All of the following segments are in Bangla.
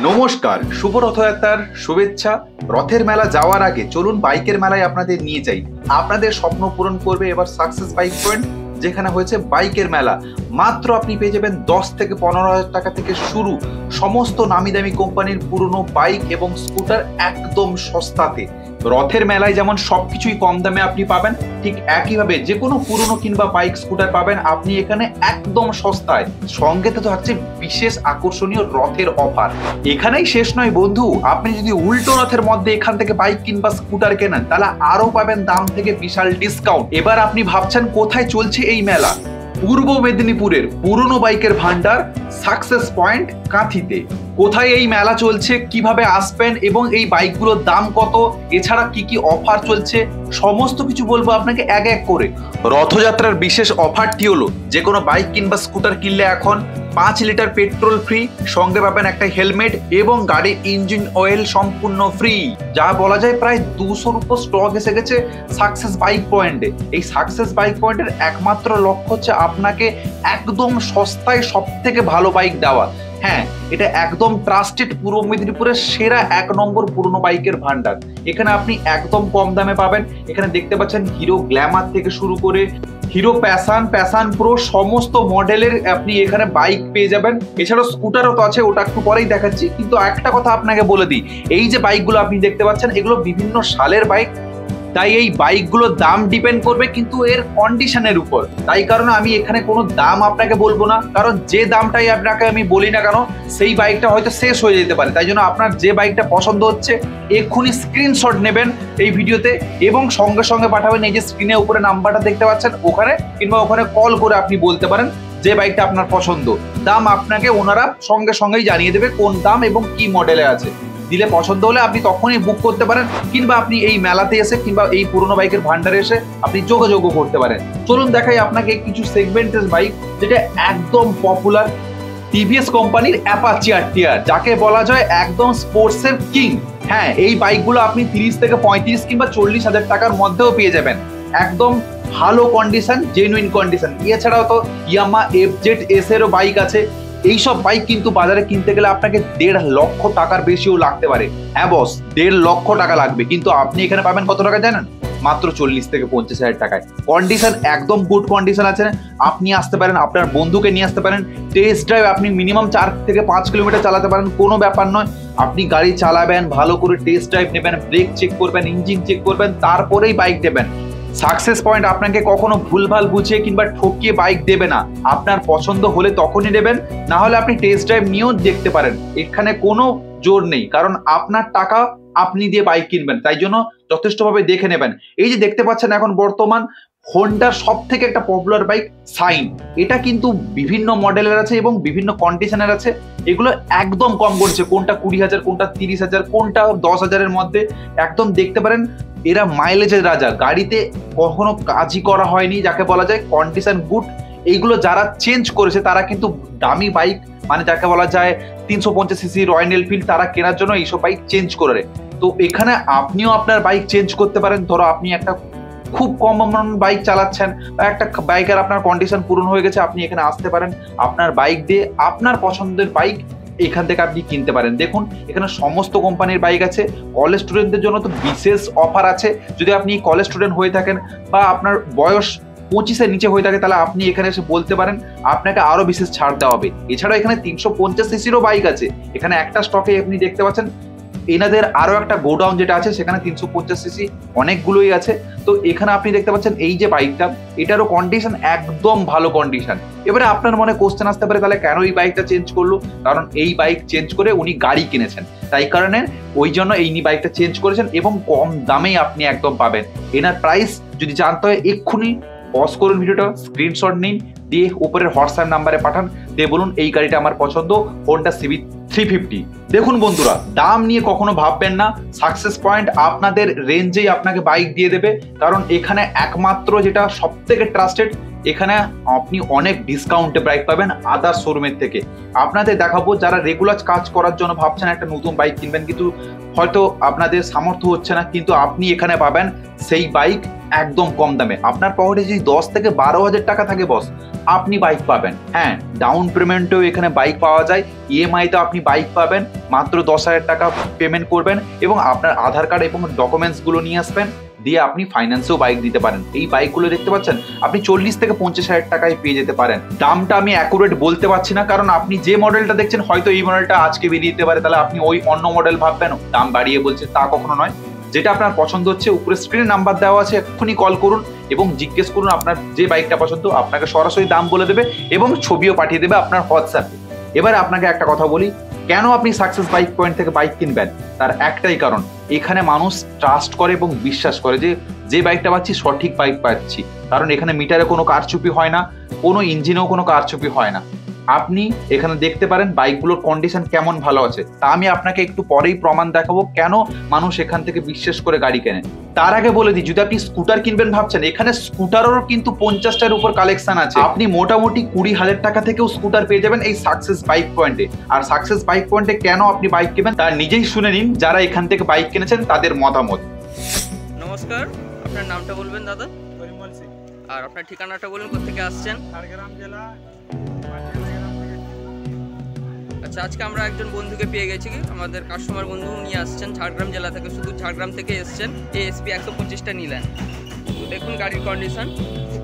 নমস্কার, শুভ রথযাত্রার শুভেচ্ছা। রথের মেলা যাওয়ার আগে চলুন বাইকের মেলায় আপনাদের নিয়ে যাই। আপনাদের স্বপ্ন পূরণ করবে এবার সাকসেস বাইক পয়েন্ট, যেখানে হয়েছে বাইকের মেলা। মাত্র আপনি পেয়ে যাবেন 10 থেকে 15,000 টাকা থেকে শুরু সমস্ত নামি দামি কোম্পানির পুরনো বাইক এবং স্কুটার একদম সস্তাতে। রথের মেলায় যেমন সবকিছুই কম দামে আপনি পাবেন, ঠিক একইভাবে যে কোনো পুরনো কিংবা বাইক স্কুটার পাবেন আপনি এখানে একদম সস্তায়। সঙ্গে তো থাকছে বিশেষ আকর্ষণীয় রথের অফার। এখানেই শেষ নয় বন্ধু, আপনি যদি উল্টো রথের মধ্যে এখান থেকে বাইক কিংবা স্কুটার কেনেন তাহলে আরো পাবেন দাম থেকে বিশাল ডিসকাউন্ট। এবার আপনি ভাবছেন কোথায় চলছে এই মেলা? পূর্ব মেদিনীপুরের পুরনো বাইকের ভান্ডার সাকসেস পয়েন্ট কাঁথিতে। কোথায় এই মেলা চলছে, কিভাবে আসবেন এবং এই বাইকগুলোর দাম কত, এছাড়া কি কি অফার চলছে সমস্ত কিছু বলবো আপনাকে এক এক করে। রথযাত্রার বিশেষ অফারটি হলো যে কোনো বাইক কিংবা স্কুটার কিনলে এখন 5 লিটার পেট্রোল ফ্রি, সঙ্গে পাবেন একটা হেলমেট এবং গাড়ির ইঞ্জিন অয়েল সম্পূর্ণ ফ্রি। যা বলা যায় প্রায় 200-র উপর স্টক এসে গেছে সাকসেস বাইক পয়েন্টে। এই সাকসেস বাইক পয়েন্টের একমাত্র লক্ষ্য হচ্ছে আপনাকে একদম সস্তায় সব থেকে ভালো বাইক দেওয়া। হ্যাঁ, এটা একদম ট্রাস্টেড পূর্ব মেদিনীপুরের সেরা 1 নম্বর পুরনো বাইকের ভান্ডার। এখানে আপনি একদম কম দামে পাবেন। এখানে দেখতে পাচ্ছেন হিরো গ্ল্যামার থেকে শুরু করে হিরো প্যাশন প্রো সমস্ত মডেলের আপনি এখানে বাইক পেয়ে যাবেন। এছাড়াও স্কুটারও তো আছে, ওটা একটু পরেই দেখাচ্ছি। কিন্তু একটা কথা আপনাকে বলে দিই, এই যে বাইকগুলো আপনি দেখতে পাচ্ছেন এগুলো বিভিন্ন সালের বাইক, তাই এই বাইকগুলোর দাম ডিপেন্ড করবে কিন্তু এর কন্ডিশনের উপর। তাই কারণে আমি এখানে কোনো দাম আপনাকে বলবো না, কারণ যে দামটাই আপনাকে আমি বলি না কেন সেই বাইকটা হয়তো শেষ হয়ে যেতে পারে। তাই জন্য আপনার যে বাইকটা পছন্দ হচ্ছে এক্ষুনি স্ক্রিনশট নেবেন এই ভিডিওতে এবং সঙ্গে সঙ্গে পাঠাবেন। এই যে স্ক্রিনের উপরে নাম্বারটা দেখতে পাচ্ছেন ওখানে, কিংবা ওখানে কল করে আপনি বলতে পারেন যে বাইকটা আপনার পছন্দ। দাম আপনাকে ওনারা সঙ্গে সঙ্গেই জানিয়ে দেবে কোন দাম এবং কি মডেলে আছে। দিলে পছন্দ হলে আপনি তখনই বুক করতে পারেন, কিংবা আপনি এই মেলাতে এসে কিংবা এই পুরনো বাইকের ভান্ডারে এসে আপনি যোগাযোগও করতে পারেন। চলুন দেখাই আপনাকে কিছু সেগমেন্টের বাইক, যেটা একদম পপুলার টিভিএস কোম্পানির অ্যাপাচি আরটিআর, যাকে বলা যায় একদম স্পোর্টসের কিং। হ্যাঁ, এই বাইকগুলো আপনি 30 থেকে 35 কিংবা 40,000 টাকার মধ্যেও পেয়ে যাবেন। একদম ভালো কন্ডিশন, জেনুইন কন্ডিশন। এছাড়াও তো ইয়ামাহা FZS এরও বাইক আছে। এইসব বাইক কিন্তু বাজারে কিনতে গেলে আপনাকে 1.5 লক্ষ টাকার বেশিও লাগতে পারে। হ্যাঁ বস, 1.5 লক্ষ টাকা লাগবে, কিন্তু আপনি এখানে পাবেন কত টাকা জানেন? মাত্র 40 থেকে 50,000 টাকায়। কন্ডিশন একদম গুড কন্ডিশন আছে। আপনি আসতে পারেন, আপনার বন্ধুকে নিয়ে আসতে পারেন। টেস্ট ড্রাইভ আপনি মিনিমাম 4 থেকে 5 কিলোমিটার চালাতে পারেন, কোনো ব্যাপার নয়। আপনি গাড়ি চালাবেন, ভালো করে টেস্ট ড্রাইভ নেবেন, ব্রেক চেক করবেন, ইঞ্জিন চেক করবেন, তারপরেই বাইক নেবেন। সাকসেস পয়েন্ট আপনাকে কখনো ভুলভাল বুঝিয়ে কিংবা ঠকিয়ে বাইক দেবে না। আপনার পছন্দ হলে তখনই নেবেন, না হলে আপনি টেস্ট ড্রাইভ নিয়েও দেখতে পারেন। এখানে কোনো জোর নেই, কারণ আপনার টাকা আপনি দিয়ে বাইক কিনবেন, তাই জন্য যথেষ্টভাবে দেখে নেবেন। এই যে দেখতে পাচ্ছেন এখন বর্তমান হোন্ডার সব থেকে একটা পপুলার বাইক সাইন, এটা কিন্তু বিভিন্ন মডেলের আছে এবং বিভিন্ন কন্ডিশনের আছে। এগুলো একদম কম করছে, কোনটা 20,000, কোনটা 30,000, কোনটা 10,000-এর মধ্যে। একদম দেখতে পারেন এরা মাইলেজের রাজা, গাড়িতে কখনো কাজই করা হয়নি, যাকে বলা যায় কন্ডিশন গুড। এইগুলো যারা চেঞ্জ করেছে তারা কিন্তু দামি বাইক, মানে যাকে বলা যায় 350cc রয়্যাল এনফিল্ড, তারা কেনার জন্য এইসব বাইক চেঞ্জ করে। তো এখানে আপনিও আপনার বাইক চেঞ্জ করতে পারেন। ধরো আপনি একটা খুব কম অ্যামাউন্ট বাইক চালাচ্ছেন বা একটা বাইকের আপনার কন্ডিশন পূরণ হয়ে গেছে, আপনি এখানে আসতে পারেন, আপনার বাইক দিয়ে আপনার পছন্দের বাইক এখান থেকে আপনি কিনতে পারেন। দেখুন এখানে সমস্ত কোম্পানির বাইক আছে। কলেজ স্টুডেন্টদের জন্য তো বিশেষ অফার আছে। যদি আপনি কলেজ স্টুডেন্ট হয়ে থাকেন বা আপনার বয়স 25-এর নিচে হয়ে থাকে, তাহলে আপনি এখানে এসে বলতে পারেন, আপনাকে আরো বিশেষ ছাড় দেওয়া হবে। এছাড়াও এখানে 350cc-রও বাইক আছে। এখানে একটা স্টকে আপনি দেখতে পাচ্ছেন এনাদের আরো একটা গোডাউন যেটা আছে, সেখানে 350cc অনেকগুলোই আছে। তো এখানে আপনি দেখতে পাচ্ছেন এই যে বাইকটা, এটারও কন্ডিশন একদম ভালো কন্ডিশন। এবারে আপনার মনে কোশ্চেন আসতে পারে, তাহলে কেন এই বাইকটা চেঞ্জ করলো? কারণ এই বাইক চেঞ্জ করে উনি গাড়ি কিনেছেন, তাই কারণে ওই জন্য এই বাইকটা চেঞ্জ করেছেন এবং কম দামেই আপনি একদম পাবেন। এনার প্রাইস যদি জানতে হয় এক্ষুনি পজ করুন ভিডিওটা, স্ক্রিনশট নিন, দিয়ে উপরের হোয়াটসঅ্যাপ নাম্বারে পাঠান, দিয়ে বলুন এই গাড়িটা আমার পছন্দ, হোন্ডা সিবি 350। দেখুন বন্ধুরা, দাম নিয়ে কখনো ভাববেন না। সাকসেস পয়েন্ট আপনাদের রেঞ্জেই আপনাকে বাইক দিয়ে দেবে, কারণ এখানে একমাত্র যেটা সব থেকে ট্রাস্টেড, এখানে আপনি অনেক ডিসকাউন্টে বাইক পাবেন আদার শোরুমের থেকে। আপনাদের দেখাবো যারা রেগুলার কাজ করার জন্য ভাবছেন একটা নতুন বাইক কিনবেন, কিন্তু হয়তো আপনাদের সামর্থ্য হচ্ছে না, কিন্তু আপনি এখানে পাবেন সেই বাইক একদম কম দামে। আপনার পকেটে যদি 10 থেকে 12,000 টাকা থাকে বস, আপনি বাইক পাবেন। হ্যাঁ, ডাউন পেমেন্টেও এখানে বাইক পাওয়া যায়, ইএমআইতে আপনি বাইক পাবেন, মাত্র 10,000 টাকা পেমেন্ট করবেন এবং আপনার আধার কার্ড এবং ডকুমেন্টসগুলো নিয়ে আসবেন, দিয়ে আপনি ফাইন্যান্সেও বাইক দিতে পারেন। এই বাইকগুলো দেখতে পাচ্ছেন আপনি 40 থেকে 50,000 টাকায় পেয়ে যেতে পারেন। দামটা আমি অ্যাকুরেট বলতে পারছি না, কারণ আপনি যে মডেলটা দেখছেন হয়তো এই মডেলটা আজকে বেরিয়ে যেতে পারে, তাহলে আপনি ওই অন্য মডেল ভাববেন দাম বাড়িয়ে বলছে, তা কখনো নয়। যেটা আপনার পছন্দ হচ্ছে উপরে স্ক্রিনে নাম্বার দেওয়া আছে, এক্ষুনি কল করুন এবং জিজ্ঞেস করুন আপনার যে বাইকটা পছন্দ, আপনাকে সরাসরি দাম বলে দেবে এবং ছবিও পাঠিয়ে দেবে আপনার হোয়াটসঅ্যাপে। এবারে আপনাকে একটা কথা বলি, কেন আপনি সাকসেস বাইক পয়েন্ট থেকে বাইক কিনবেন, তার একটাই কারণ, এখানে মানুষ ট্রাস্ট করে এবং বিশ্বাস করে যে বাইকটা পাচ্ছি সঠিক বাইক পাচ্ছি। কারণ এখানে মিটারে কোনো কারচুপি হয় না, কোনো ইঞ্জিনেও কোনো কারচুপি হয় না। আপনি এখানে দেখতে পারেন বাইকগুলোর কন্ডিশন কেমন ভালো আছে, তা আমি আপনাকে একটু পরেই প্রমাণ দেখাবো কেন মানুষ এখান থেকে বিশ্বাস করে গাড়ি কেনে। তার আগে বলে দিই, যদি আপনি স্কুটার কিনবেন ভাবছেন, এখানে স্কুটারেরও কিন্তু 50টার উপর কালেকশন আছে। আপনি মোটামুটি 20,000 টাকা থেকেও স্কুটার পেয়ে যাবেন এই সাকসেস বাইক পয়েন্টে। আর সাকসেস বাইক পয়েন্টে কেন আপনি বাইক কিনবেন তা নিজেই শুনে নিন, যারা এখান থেকে বাইক কিনেছেন তাদের মতামত। নমস্কার, আপনার নামটা বলবেন দাদা? পরিমল সিং। আর আপনার ঠিকানাটা বলুন, কোথেকে আসছেন? ঝাড়গ্রাম জেলা। আচ্ছা, আজকে আমরা একজন বন্ধুকে পেয়ে গেছি, আমাদের কাস্টমার বন্ধু নিয়ে আসছেন ঝাড়গ্রাম জেলা থেকে, শুধু ঝাড়গ্রাম থেকে এসছেন। ASP 125টা নিলেন। তো দেখুন গাড়ির কন্ডিশন,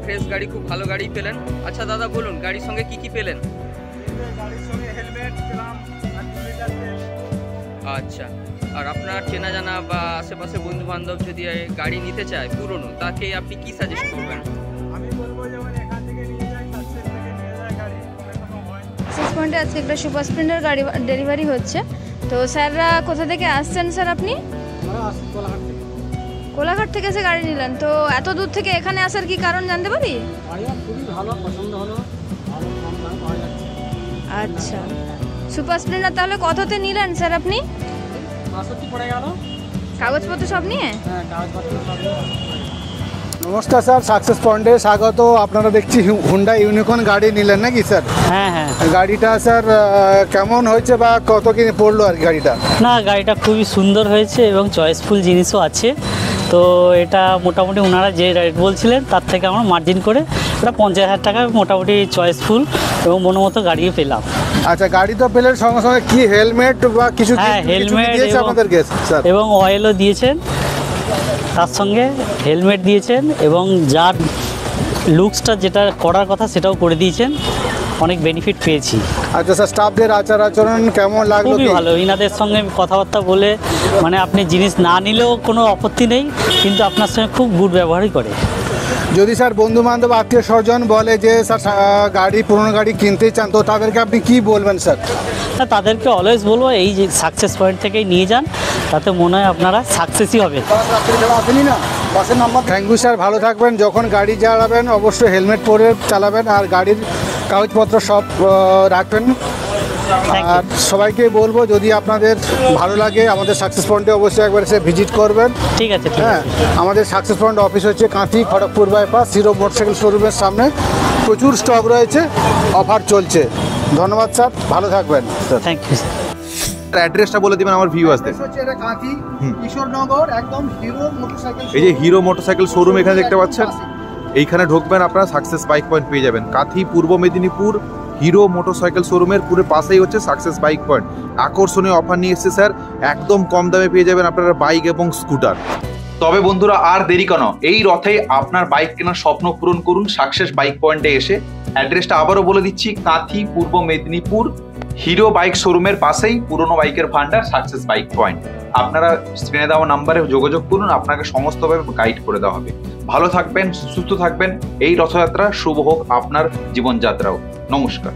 ফ্রেশ গাড়ি, খুব ভালো গাড়ি পেলেন। আচ্ছা দাদা বলুন, গাড়ির সঙ্গে কি কি পেলেন? গাড়ির সঙ্গে হেলমেট পেলাম আর 2 লিটার তেল। আচ্ছা, আর আপনার চেনা জানা বা আশেপাশে বন্ধু বান্ধব যদি গাড়ি নিতে চায় পুরনো, তাকে আপনি কি সাজেস্ট করবেন? আমি বলবো যেমন এখান থেকে নিয়ে যায়, সাকসেস থেকে নিয়ে যায় গাড়ি, এরকম হয়। সাকসেস পয়েন্টে আজকে একটা সুপার স্প্লেন্ডার গাড়ি ডেলিভারি হচ্ছে। তো স্যাররা কোথা থেকে আসছেন স্যার আপনি? আমরা আসছি কোলাঘাট থেকে। কোলাঘাট থেকে এসে গাড়ি নিলেন, তো এত দূর থেকে এখানে আসার কি কারণ জানতে পারি? গাড়িটা খুবই ভালো, পছন্দ হলো, ভালো কম দামে পাওয়া যাচ্ছে। আচ্ছা, সুপার স্প্লেন্ডার তাহলে কততে নিলেন স্যার আপনি? 65 পড়ে গেল। কাগজপত্র সব নিয়ে? হ্যাঁ, কাগজপত্র সব নিয়ে। নমস্কার স্যার, সাকসেস পয়েন্টে স্বাগত। আপনারা দেখছি হুন্ডা ইউনিকর্ন গাড়ি নিলেন নাকি স্যার? হ্যাঁ হ্যাঁ। গাড়িটা স্যার কেমন হয়েছে বা কত কি পড়লো আর কি গাড়িটা? না, গাড়িটা খুবই সুন্দর হয়েছে এবং চয়েসফুল জিনিসও আছে। তো এটা মোটামুটি ওনারা যে রেট বলছিলেন তার থেকে আমরা মার্জিন করে এটা 50,000 টাকা মোটামুটি চয়েসফুল এবং মনোমতো গাড়িও পেলাম। আচ্ছা, গাড়ি তো পেলেন, সঙ্গে সঙ্গে কি হেলমেট বা কিছু হ্যাঁ, হেলমেট দিয়েছে আমাদেরকে স্যার? এবং অয়েলও দিয়েছেন, তার সঙ্গে হেলমেট দিয়েছেন এবং যার লুকসটা যেটা করার কথা সেটাও করে দিয়েছেন। অনেক বেনিফিট পেয়েছি। আচ্ছা স্যার, স্টাফদের আচার আচরণ কেমন লাগলো? খুবই ভালো, ইনাদের সঙ্গে কথাবার্তা বলে, মানে আপনি জিনিস না নিলেও কোনো আপত্তি নেই, কিন্তু আপনার সঙ্গে খুব গুড ব্যবহারই করে। যদি স্যার বন্ধু বান্ধব আত্মীয় স্বজন বলে যে স্যার গাড়ি, পুরনো গাড়ি কিনতে চান, তো তাদেরকে আপনি কি বলবেন স্যার? না, তাদেরকে অলওয়েজ বলবো এই যে সাকসেস পয়েন্ট থেকেই নিয়ে যান, তাতে মনে হয় আপনারা সাকসেসই হবে। থ্যাংক ইউ স্যার, ভালো থাকবেন। যখন গাড়ি চালাবেন অবশ্যই হেলমেট পরে চালাবেন আর গাড়ির কাগজপত্র সব রাখবেন। আর সবাইকে বলবো, যদি আপনাদের ভালো লাগে আমাদের সাকসেস পয়েন্টে অবশ্যই একবার এসে ভিজিট করবেন। ঠিক আছে। হ্যাঁ, আমাদের সাকসেস পয়েন্ট অফিস হচ্ছে Kanthi, Kharagpur bypass, hero motorcycle শোরুমের সামনে। প্রচুর স্টক রয়েছে, অফার চলছে। ধন্যবাদ স্যার, ভালো থাকবেন স্যার। Thank you. অ্যাড্রেসটা বলে দিবেন আমার ভিউয়ার্সদের। হচ্ছে এটা কাঁথি, কিশোরনগর, একদম হিরো মোটরসাইকেল। এই যে হিরো মোটরসাইকেল শোরুম এখানে দেখতে পাচ্ছেন, এইখানে ঢুকবেন আপনারা সাকসেস বাইক পয়েন্ট পেয়ে যাবেন। কাঁথি, পূর্ব মেদিনীপুর, হিরো মোটরসাইকেল শোরুমের পুরো পাশেই হচ্ছে সাকসেস বাইক পয়েন্ট। আকর্ষণীয় অফার নিয়ে এসেছে স্যার, একদম কম দামে পেয়ে যাবেন আপনারা বাইক এবং স্কুটার। তবে বন্ধুরা আর দেরি কেন, এই রথে আপনার বাইক কেনার স্বপ্ন পূরণ করুন সাকসেস বাইক পয়েন্টে এসে। অ্যাড্রেসটা আবারও বলে দিচ্ছি, কাঁথি, পূর্ব মেদিনীপুর, হিরো বাইক শোরুমের পাশেই পুরনো বাইকের ভান্ডার সাকসেস বাইক পয়েন্ট। আপনারা স্ক্রিনে দেওয়া নাম্বারে যোগাযোগ করুন, আপনাকে সমস্তভাবে গাইড করে দেওয়া হবে। ভালো থাকবেন, সুস্থ থাকবেন। এই রথযাত্রা শুভ হোক আপনার জীবনযাত্রাও। নমস্কার।